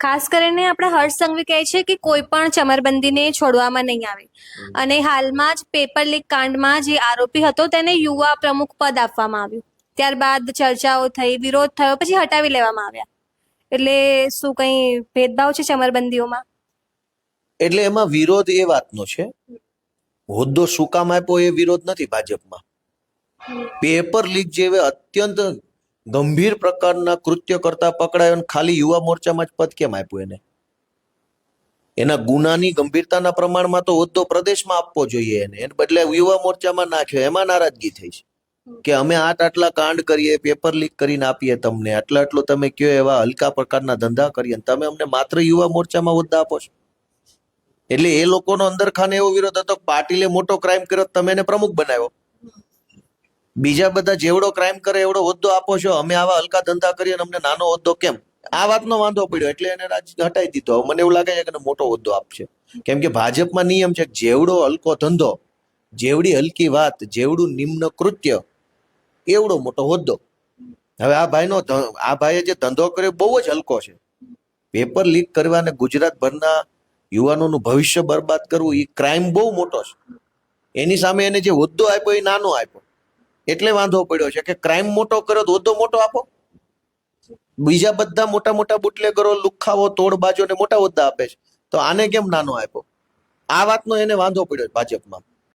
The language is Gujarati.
ખાસ કરીને આપણે હર્ષ સંઘવી કહે છે કે કોઈ પણ ચમરબંધીને છોડવામાં નહીં આવે. અને હાલમાં જ પેપર લીક કાંડમાં જે આરોપી હતો તેને યુવા પ્રમુખ પદ આપવામાં આવ્યું. ત્યારબાદ ચર્ચાઓ થઈ, વિરોધ થયો, પછી હટાવી લેવામાં આવ્યા. એટલે શું કંઈ ભેદભાવ છે ચમરબંધીઓમાં? એટલે એમાં વિરોધ એ વાતનો છે, હોદ્દો શું કામ આપ્યો એ વિરોધ નથી ભાજપમાં. પેપર લીક જેવા અત્યંત ગંભીર પ્રકારના કૃત્ય કરતા પકડાયો અને ખાલી યુવા મોરચામાં જ પદ કેમ આપ્યું એને? એના ગુનાની ગંભીરતાના પ્રમાણમાં તો હોદ્દો પ્રદેશમાં આપવો જોઈએ એને બદલે યુવા મોરચામાં નાખ્યો. એમાં નારાજગી થઈ છે કે અમે આટલા કાંડ કરીએ, પેપર લીક કરીને આપીએ તમને, આટલું તમે કયો એવા હલકા પ્રકારના ધંધા કરીએ, તમે અમને માત્ર યુવા મોરચામાં હોદ્દા આપો છો. એટલે એ લોકોનો અંદરખાને એવો વિરોધ હતો કે પાટીલે મોટો ક્રાઇમ કર્યો, તમે એને પ્રમુખ બનાવ્યો. બીજા બધા જેવડો ક્રાઇમ કરે એવડો હોદ્દો આપો છો, અમે આવા હલકા ધંધા કરીએ અમને નાનો હોદ્દો કેમ? આ વાતનો વાંધો પડ્યો એટલે એને હટાવી દીધો. મને એવું લાગે છે કે મોટો હોદ્દો આપશે, કેમ કે ભાજપમાં નિયમ છે કે જેવડો હલકો ધંધો, જેવડી હલકી વાત, જેવડું નિમ્ન કૃત્ય, એવડો મોટો હોદ્દો. હવે આ ભાઈએ જે ધંધો કર્યો બહુ જ હલકો છે. પેપર લીક કરવા અને ગુજરાતભરના યુવાનોનું ભવિષ્ય બરબાદ કરવું એ ક્રાઇમ બહુ મોટો છે. એની સામે એને જે હોદ્દો આપ્યો એ નાનો આપ્યો, એટલે વાંધો પડ્યો છે કે ક્રાઇમ મોટો કર્યો તો હોદ્દો મોટો આપો. બીજા બધા મોટા મોટા બુટલેગરો, લુખાઓ, તોડબાજો ને મોટા હોદ્દા આપે છે, તો આને કેમ નાનો આપ્યો? આ વાતનો એને વાંધો પડ્યો ભાજપમાં.